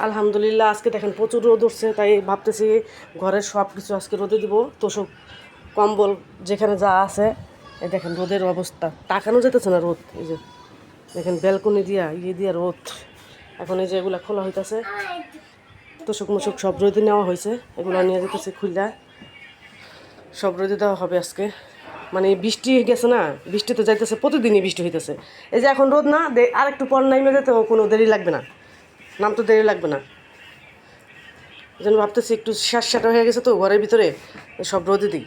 আলহামদুলিল্লাহ আজকে দেখেন প্রচুর রোদ উঠছে, তাই ভাবতেছি ঘরের সব কিছু আজকে রোদে দিব। তোষক কম্বল যেখানে যা আছে, এই দেখেন রোদের অবস্থা, তাকানো যেতেছে না রোদ। এই যে দেখেন ব্যালকনি দিয়া দিয়া রোদ। এখন এই যে এগুলা খোলা হইতেছে, তোষক মোষক সব রোদে নেওয়া হয়েছে, এগুলো নিয়ে যেতেছে খুললা সব রোদে দেওয়া হবে আজকে। মানে বৃষ্টি গেছে না, বৃষ্টি তো যাইতেছে, প্রতিদিনই বৃষ্টি হইতেছে। এই যে এখন রোদ না, আর একটু পর নাইমে যেতে কোনো দেরি লাগবে না, নাম তো দেরি লাগবে না। এই জন্য ভাবতেছি একটু শ্বাসটা হয়ে গেছে তো ঘরের ভিতরে, সব রোদে দিই।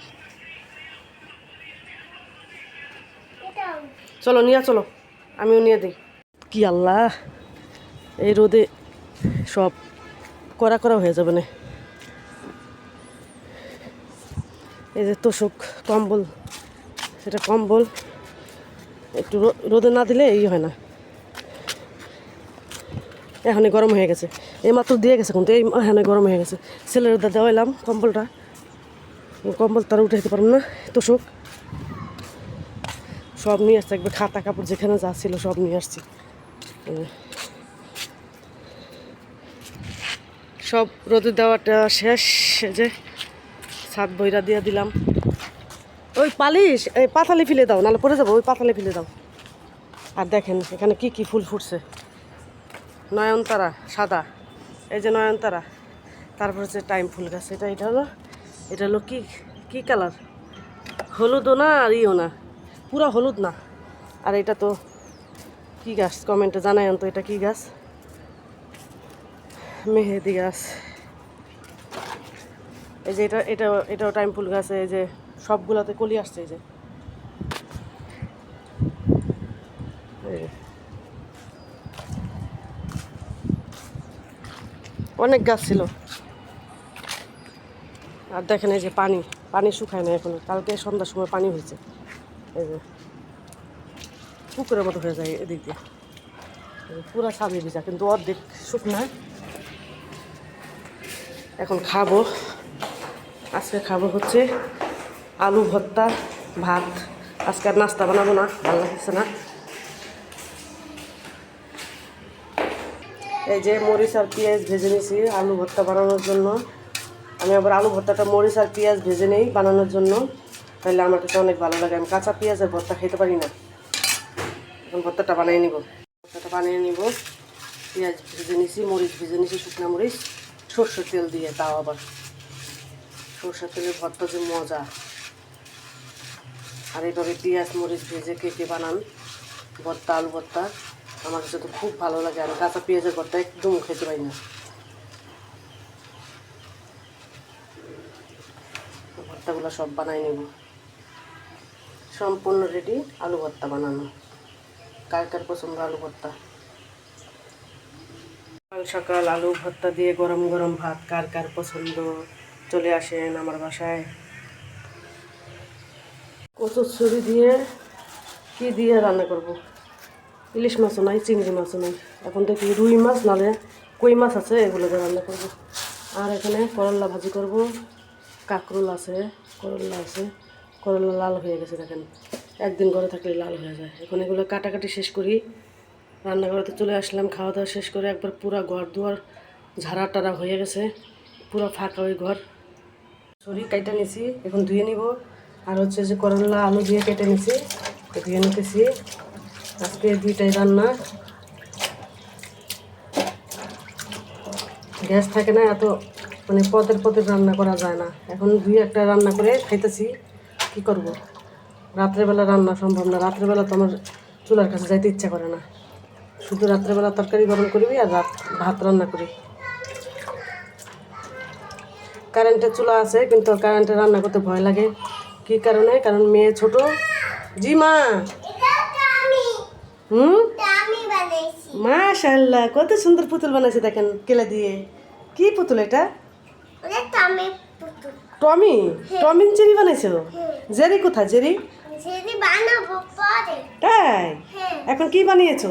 চলো নিয়ে চলো, আমিও নিয়ে দিই। কি আল্লাহ, এই রোদে সব করা করা হয়ে যাবে না। এই যে তোষক কম্বল, সেটা কম্বল একটু রোদে না দিলে এই হয় না। এখনই গরম হয়ে গেছে, এই মাত্র দিয়ে গেছে, কিন্তু এই এখানে গরম হয়ে গেছে। ছেলের দা দেওয়াইলাম কম্বলটা, কম্বল তারা উঠে যেতে পারবো না। তোষক সব নিয়ে আসছে, একবার খাতা কাপড় যেখানে যা ছিল সব নিয়ে আসছি। সব রোদে দেওয়াটা শেষ। যে ছাদ বইরা দিয়ে দিলাম। ওই পালিশ, এই পাতালি ফেলে দাও, নাহলে পড়ে যাবো, ওই পাতালি ফেলে দাও। আর দেখেন এখানে কি কি ফুল ফুটছে, নয়নতারা সাদা, এই যে নয়নতারা, তারপর হচ্ছে টাইম ফুল গাছ। এটা হলো কি কি কালার, হলুদও না আর ইও না, পুরো হলুদ না। আর এটা তো কি গাছ, কমেন্টে জানাই তো এটা কি গাছ। মেহেদি গাছ। এই যে এটাও টাইম ফুল গাছ। এই যে সবগুলোতে কলি আসছে। এই যে অনেক গাছ ছিল। আর দেখেন এই যে পানি শুকায় না এখনো, কালকে সন্ধ্যার সময় পানি হয়েছে। এই যে পুকুরের মতো হয়ে যায় এদিক দিয়ে, পুরা ছাবি ভিজা, কিন্তু অর্ধেক শুকনা। এখন খাবো, আজকে খাবো হচ্ছে আলু ভর্তা ভাত। আজকে আর নাস্তা বানাবো না, ভালো লাগছে না। এই যে মরিচ আর পেঁয়াজ ভেজে নিয়েছি আলু ভর্তা বানানোর জন্য। আমি আবার আলু ভর্তাটা মরিচ আর পেঁয়াজ ভেজে নেই বানানোর জন্য, তাহলে আমার কাছে অনেক ভালো লাগে। আমি কাঁচা পেঁয়াজের ভর্তা খেতে পারি না। এখন ভর্তাটা বানিয়ে নিব, পেঁয়াজ ভেজে নিছি, মরিচ ভেজে নিছি, শুকনো মরিচ, সর্ষের তেল দিয়ে, তাও আবার সর্ষের তেলের ভর্তা যে মজা। আর এইভাবে পেঁয়াজ মরিচ ভেজে কে বানান ভর্তা, আলু ভর্তা, আমার কাছে তো খুব ভালো লাগে। আমি কাঁচা পেঁয়াজের ভর্তা একদম খেতে পারি না। ভর্তাগুলো সব বানাই নেব, সম্পূর্ণ রেডি আলু ভর্তা বানানো। কার কার পছন্দ আলু ভর্তা? সকাল সকাল আলু ভর্তা দিয়ে গরম গরম ভাত, কার কার পছন্দ? চলে আসেন আমার বাসায়। কচুর ছুরি দিয়ে কি দিয়ে রান্না করব? ইলিশ মাছও নাই, চিংড়ি মাছও নাই, এখন দেখি রুই মাছ নালে কই মাছ আছে, এগুলো দিয়ে রান্না করব। আর এখানে করলা ভাজি করব, কাঁকরোল আছে, করলা আছে। করলা লাল হয়ে গেছে দেখেন, একদিন ঘরে থাকলে লাল হয়ে যায়। এখন এগুলো কাটাকাটি শেষ করি, রান্নাঘরেতে চলে আসলাম। খাওয়া দাওয়া শেষ করে একবার পুরো ঘর দুয়ার ঝাড়া টাড়া হয়ে গেছে, পুরো ফাঁকা ওই ঘর। সরি কাইটা নিছি, এখন ধুয়ে নিব। আর হচ্ছে যে করলা আলু দিয়ে কেটে নিছি, ধুয়ে নিতেছি। আজকে দুইটাই রান্না, গ্যাস থাকে না, এত মানে পদের রান্না করা যায় না। এখন দুই একটা রান্না করে খাইতেছি, কি করব? রাত্রেবেলা রান্না সম্ভব না, রাত্রেবেলা তো আমার চুলার কাছে যাইতে ইচ্ছা করে না। শুধু রাত্রেবেলা তরকারি গরম করবি আর ভাত রান্না করি। কারেন্টের চুলা আছে, কিন্তু কারেন্টে রান্না করতে ভয় লাগে। কি কারণে? কারণ মেয়ে ছোট। জি মা। মাশাআল্লাহ, কত সুন্দর পুতুল বানাইছে দেখেন কেলে দিয়ে। কি পুতুল এটা? টমি। টমিন জেরি বানাইছো? জেরি কোথায়? জেরি বানাবো পরে। তাই? এখন কি বানিয়েছো?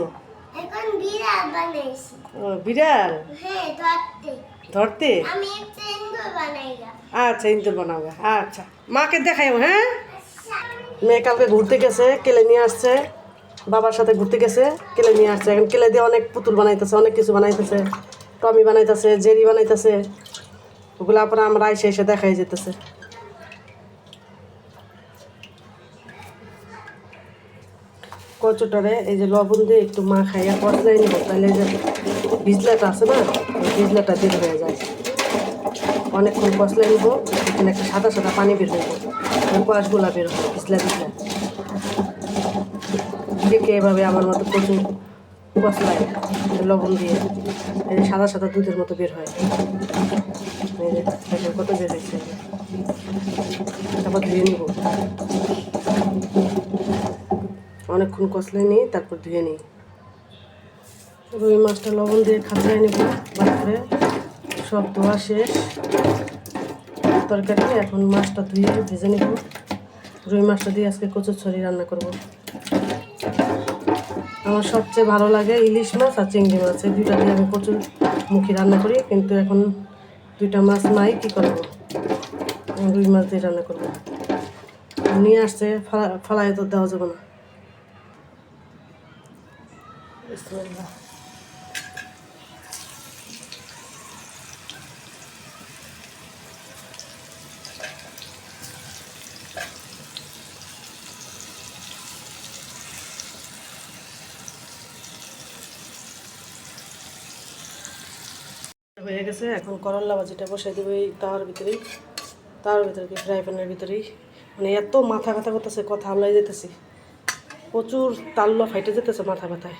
এখন বিড়াল বানাইছি। ও বিড়াল? হ্যাঁ, ধরতে। আমি একটা ইন্দুর বানাইলাম। আচ্ছা ইন্দুর বানাবে, আচ্ছা মাকে দেখাইও। হ্যাঁ, মেয়ে কালকে ঘুরতে গেছে, কেলে নিয়ে আসছে, বাবার সাথে ঘুরতে গেছে, কেলে নিয়ে আসছে। এখন কেলে দিয়ে অনেক পুতুল বানাইতেছে, অনেক কিছু বানাইতেছে। টমি বানাইতেছে, জেরি বানাইতেছে, ওগুলো পরে আমরা এসে এসে দেখাই যেতেছে। কচুটারে এই যে লবণ দিয়ে একটু মা খাইয়া কষলাই নিব, তাহলে যে ভিজলাটা আছে না, ওই ভিজলাটা বের হয়ে যায়। অনেকক্ষণ কষলাই নিব, এখানে একটা সাদা সাদা পানি বের হইব, ওই কোয়াশগুলা বের হবে ভিজলা ভিজলা। দেখে এভাবে আমার মতো প্রচুর কষলায় লবণ দিয়ে এই যে সাদা সাদা দুধের মতো বের হয়। এই যে কত বের হয়েছে, তারপর ধুয়ে নিব। অনেকক্ষণ কষলাই নিই, তারপর ধুয়ে নিই। রুই মাছটা লবণ দিয়ে খাঁচাই নেব ভালো করে। সব ধোয়া শেষ তরকারি, এখন মাছটা ধুয়ে ভেজে নেব। রুই মাছটা দিয়ে আজকে কচুরছড়ি রান্না করব। আমার সবচেয়ে ভালো লাগে ইলিশ মাছ আর চিংড়ি মাছ, এই দুইটা দিয়ে আমি কচুর মুখী রান্না করি, কিন্তু এখন দুইটা মাছ নাই, কী করবো, রুই মাছ দিয়ে রান্না করবো। নিয়ে আসছে, ফালাই তো দেওয়া যাবে না। বিসমিল্লাহ। হয়ে গেছে, এখন করল্লা ভাজিটা বসাই দেবো এই তাওয়ার ভিতরে কি ফ্রাই প্যানের ভিতরেই। মানে এত মাথা ব্যথা করতেছে, কথা হামলাই যেতেছি, প্রচুর তাল্ল ফাইটে যেতেছে মাথা ব্যথায়।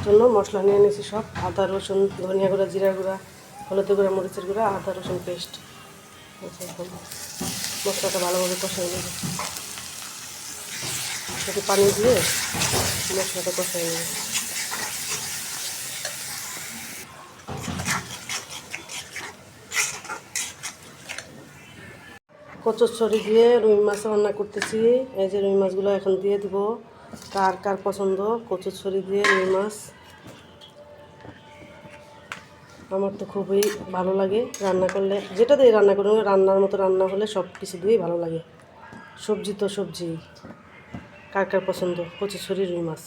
জন্য মশলা নিয়ে নিয়েছি সব, আদা রসুন ধনিয়া গুঁড়া জিরা গুঁড়া হলুদ গুঁড়া মরিচের গুঁড়া আদা রসুন পেস্ট। এখন মশলাটা ভালোভাবে কষাই নেব, একটু পানি দিয়ে মশলাটা কষাই নেব। কচুরছড়ি দিয়ে রুই মাছ রান্না করতেছি। এই যে রুই মাছগুলো এখন দিয়ে দিব। কার কার পছন্দ কচুরছড়ি দিয়ে রুই মাছ? আমার তো খুবই ভালো লাগে রান্না করলে, যেটা দিয়ে রান্না করুন, রান্নার মতো রান্না হলে সব কিছু দিয়েই ভালো লাগে। সবজি তো সবজি। কার কার পছন্দ কচুরছড়ি রুই মাছ?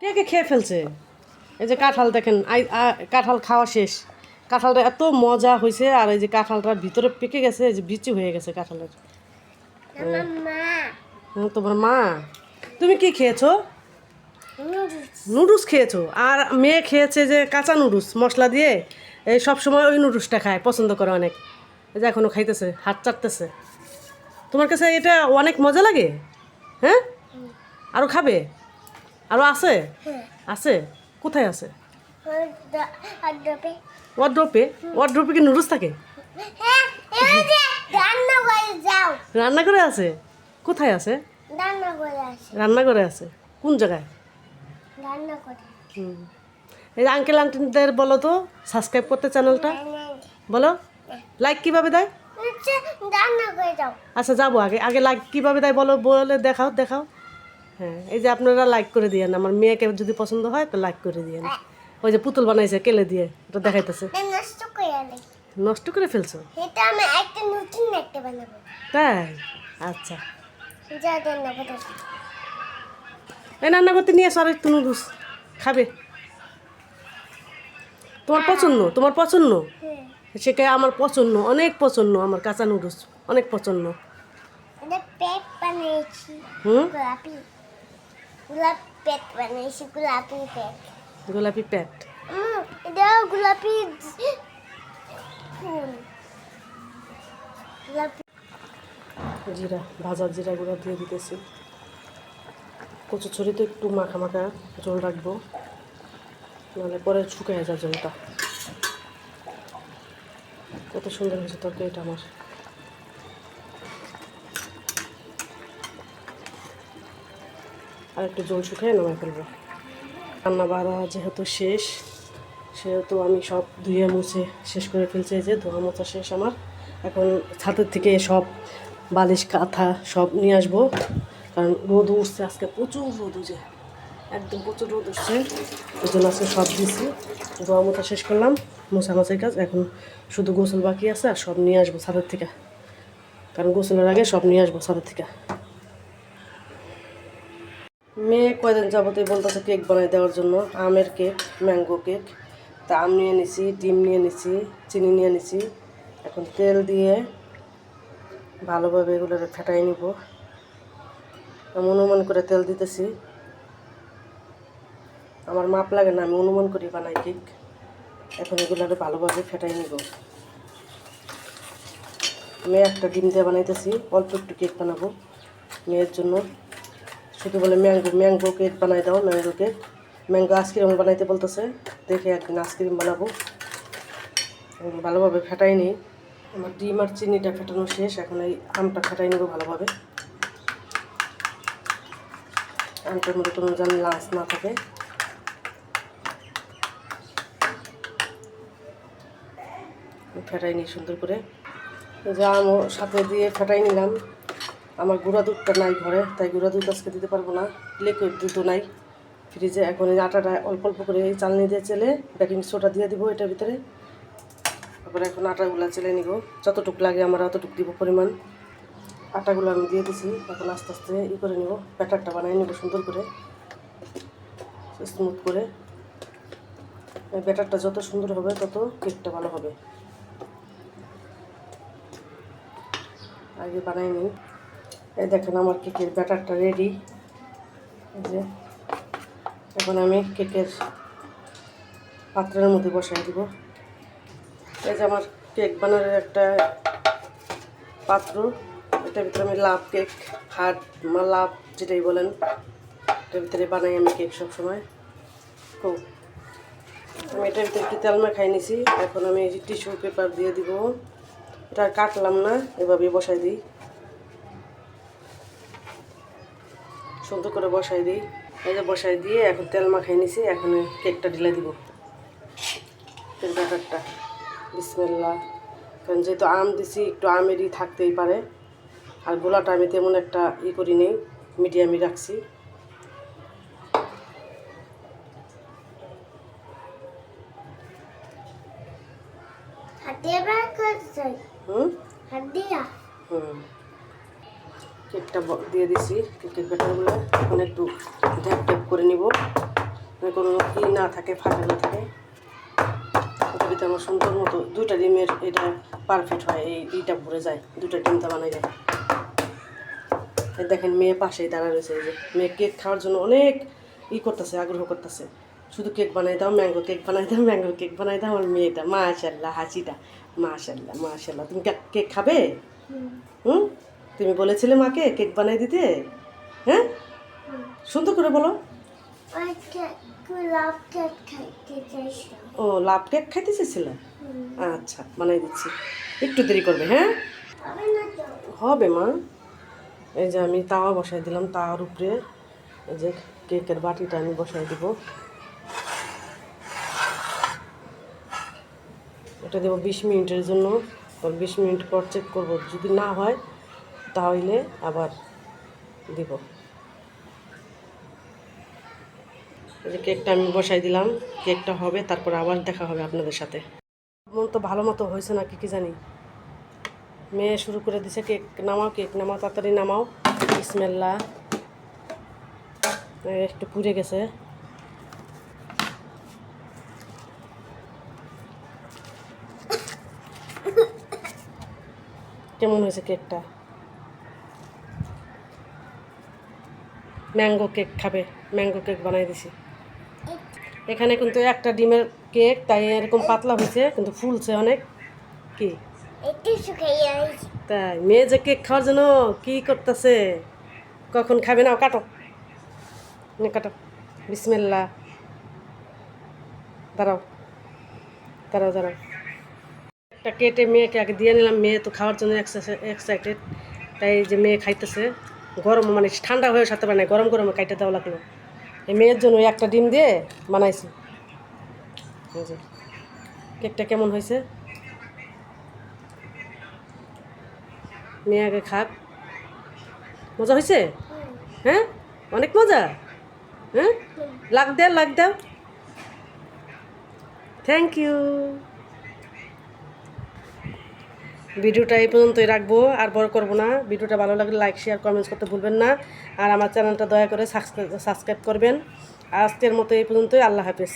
কে কে খেয়ে ফেলছে? এই যে কাঁঠাল দেখেন, কাঁঠাল খাওয়া শেষ। কাঁঠালটা এত মজা হয়েছে, আর এই যে কাঁঠালটার ভিতরে পেকে গেছে, এই যে বিচি হয়ে গেছে কাঁঠালের। হ্যাঁ, তোমার মা। তুমি কি খেয়েছো? নুডলস খেয়েছো? আর মেয়ে খেয়েছে যে কাঁচা নুডলস মশলা দিয়ে, এই সব সময় ওই নুডলসটা খায়, পছন্দ করে অনেক। এই যে এখনও খাইতেছে, হাত চাটতেছে। তোমার কাছে এটা অনেক মজা লাগে? হ্যাঁ, আরও খাবে? আরও আছে? আছে? কোথায় আছে? ওয়ার্ড্রোপে। ওয়ার্ড্রোপে কি নুডলস থাকে? রান্না করে আছে? কোথায় আছে? রান্নাঘরে আছে। কোন জায়গায়? এই যে আঙ্কেল আন্টিদের বলো তো সাবস্ক্রাইব করতে চ্যানেলটা, বলো। লাইক কিভাবে দেয়? আচ্ছা যাবো, আগে আগে লাইক কিভাবে দেয় বলো, বলে দেখাও দেখাও। হ্যাঁ, এই যে আপনারা লাইক করে দিয়েন, আমার মেয়েকে যদি পছন্দ হয় তো লাইক করে দিয়েন। ওই যে পুতুল বানাইছে কেলে দিয়ে, ওটা দেখাইতেছে। নষ্ট করে ফেলছো? তাই? আচ্ছা, এই রান্না করতে নিয়ে আসো আর একটু নুডলস খাবে। তোমার পছন্দ? তোমার পছন্দ? সেটা আমার পছন্দ, অনেক পছন্দ, আমার কাঁচা নুডলস অনেক পছন্দ। গোলাপি প্যাট। জিরা, ভাজা জিরা গুঁড়া দিয়ে দিতেছি। কচুরছড়ি তো একটু মাখা মাখা ঝোল রাখবো, নাহলে পরে শুকিয়ে যায় ঝোলটা। কত সুন্দর হয়েছে তরকারিটা আমার। আর একটু জল শুকিয়ে নামাই ফেলবো। রান্না বাড়া যেহেতু শেষ, সেহেতু আমি সব ধুয়ে মুছে শেষ করে ফেলছি। যে ধোয়া মোছা শেষ আমার। এখন ছাদের থেকে সব বালিশ কাঁথা সব নিয়ে আসবো, কারণ রোদ উঠছে আজকে, প্রচুর রোদ উঠছে, একদম প্রচুর রোদ উঠছে, ওই জন্য আজকে সব দিয়েছি। ধোয়া মোছা শেষ করলাম, মোছামাছির কাজ। এখন শুধু গোসল বাকি আছে, আর সব নিয়ে আসবো ছাদের থেকে, কারণ গোসলের আগে সব নিয়ে আসবো ছাদের থেকে। মেয়ে কয়দিন যাবতীয় বলতেছে কেক বানাই দেওয়ার জন্য, আমের কেক, ম্যাঙ্গো কেক। তা আম নিয়ে নিছি, ডিম নিয়ে নিছি, চিনি নিয়ে নিছি। এখন তেল দিয়ে ভালোভাবে এগুলো ফেটাই নিব। আমি অনুমান করে তেল দিতেছি, আমার মাপ লাগে না, আমি অনুমান করি বানাই কেক। এখন এগুলো ভালোভাবে ফেটাই নিব। মেয়ে একটা ডিম দিয়ে বানাইতেছি, অল্প একটু কেক বানাবো মেয়ের জন্য। শুধু বলে ম্যাঙ্গো কেক বানাই দাও, ম্যাঙ্গো কেক, ম্যাঙ্গো আইসক্রিম বানাইতে বলতেছে। দেখে একদিন আইসক্রিম বানাবো। ভালোভাবে ফেটাই নিই। আমার ডিম আর চিনিটা ফেটানো শেষ, এখন এই আমটা ফেটাই নেবো ভালোভাবে। আমটার মধ্যে কোনো যেন লাঞ্চ না থাকে। ফেটাই নিই সুন্দর করে। যে আমও সাথে দিয়ে ফেটাই নিলাম। আমার গুঁড়া দুধটা নাই ঘরে, তাই গুঁড়া দুধ আজকে দিতে পারবো না, লিকুইড দুধও নাই ফ্রিজে। এখন এই আটাটা অল্প অল্প করে এই চালনি দিয়ে চেলে বেকিং সোডা দিয়ে দিব এটার ভিতরে। তারপরে এখন আটাগুলো চেলে নিব, যতটুকু লাগে আমার অতটুকু দিব পরিমাণ। আটাগুলো আমি দিয়ে দিছি, এখন আস্তে আস্তে করে নেব, ব্যাটারটা বানিয়ে নেব সুন্দর করে, স্মুথ করে। ব্যাটারটা যত সুন্দর হবে তত কেকটা ভালো হবে। আগে বানাই নিই। এই দেখেন আমার কেকের ব্যাটারটা রেডি। এই যে এখন আমি কেকের পাত্রের মধ্যে বসাই দিব। এই যে আমার কেক বানানোর একটা পাত্র, এটার ভিতরে আমি লাভ কেক, হার্ড লাভ যেটাই বলেন, এটার ভিতরে বানাই আমি কেক সবসময়। খুব আমি এটার ভিতরে একটু তেল মাখাই নিছি। এখন আমি এই যে টিস্যু পেপার দিয়ে দিব, এটা আর কাটলাম না, এভাবে বসাই দিই, সুন্দর করে বসাই দিই। এই যে বসাই দিয়ে এখন তেল মাখাই নিছি, এখন কেকটা ঢেলে দিব, কেক ব্যাটারটা। বিসমিল্লাহ। কারণ যেহেতু আম দিছি, একটু আমেরই থাকতেই পারে। আর গোলাটা আমি তেমন একটা করি নেই, মিডিয়ামই রাখছি। কেকটা দিয়ে দিছি, কেকের ব্যাটারগুলো এখন একটু ঢ্যাপ ঢ্যাপ করে নিব, কোনো না থাকে, ফাঁকা না থাকে। ওটাতে আমার সুন্দর মতো দুইটা ডিমের এটা পারফেক্ট হয়, এইটা ভরে যায়, দুটা ডিমটা বানাই যায়। দেখেন মেয়ে পাশেই দাঁড়া রয়েছে, এই যে মেয়ে কেক খাওয়ার জন্য অনেক করতেছে, আগ্রহ করতেছে, শুধু কেক বানাই দাও, ম্যাঙ্গো কেক বানাই দাও, ম্যাঙ্গো কেক বানাই দাও। আমার মেয়েটা মাশাআল্লাহ, হাসিটা মাশাআল্লাহ মাশাআল্লাহ। তুমি কেক খাবে? তুমি বলেছিলে মাকে কেক বানাই দিতে? হ্যাঁ, সুন্দর করে বলো। ও লাভ কেক খাইতে চেয়েছিল? আচ্ছা, বানাই দিচ্ছি, একটু দেরি করবে। হ্যাঁ হবে মা। এই যে আমি তাওয়া বসাই দিলাম, তাওয়ার উপরে এই যে কেকের বাটিটা আমি বসাই দিব। এটা দেবো 20 মিনিটের জন্য। 20 মিনিট পর চেক করবো, যদি না হয় তাহলে আবার দিব। এই যে কেকটা আমি বসাই দিলাম, কেকটা হবে, তারপর আবার দেখা হবে আপনাদের সাথে। মন তো ভালো মতো হয়েছে না কি জানি। মেয়ে শুরু করে দিছে, কেক নামাও, কেক নামাও, তাড়াতাড়ি নামাও। বিসমিল্লাহ। একটু পুড়ে গেছে। কেমন হয়েছে কেকটা? ম্যাঙ্গো কেক খাবে, ম্যাঙ্গো কেক বানাই দিছি। এখানে কিন্তু একটা ডিমের কেক, তাই এরকম পাতলা হয়েছে, কিন্তু ফুলছে অনেক। কি তাই মেয়ে যে কেক খাওয়ার জন্য কি করতেছে, কখন খাবে? না কাটো, কাটো। বিসমিল্লাহ। দাঁড়াও দাঁড়াও দাঁড়াও, একটা কেটে মেয়েকে আগে দিয়ে নিলাম। মেয়ে তো খাওয়ার জন্য এক্সাইটেড, তাই যে মেয়ে খাইতেছে। গরম মানে ঠান্ডা হয়ে সাথে বানায়, গরম গরমে কাইটে দেওয়া লাগলো। এই মেয়ের জন্য একটা ডিম দিয়ে বানাইছি। কেকটা কেমন হয়েছে? মেয়ে আগে খাক। মজা হয়েছে? হ্যাঁ, অনেক মজা। হ্যাঁ, লাগ দাও, লাগ দাও। Thank you. ভিডিওটা এই পর্যন্তই রাখবো, আর বড় করবো না। ভিডিওটা ভালো লাগলে লাইক শেয়ার কমেন্টস করতে ভুলবেন না, আর আমার চ্যানেলটা দয়া করে সাবস্ক্রাইব করবেন। আজকের মতো এই পর্যন্তই। আল্লাহ হাফেজ।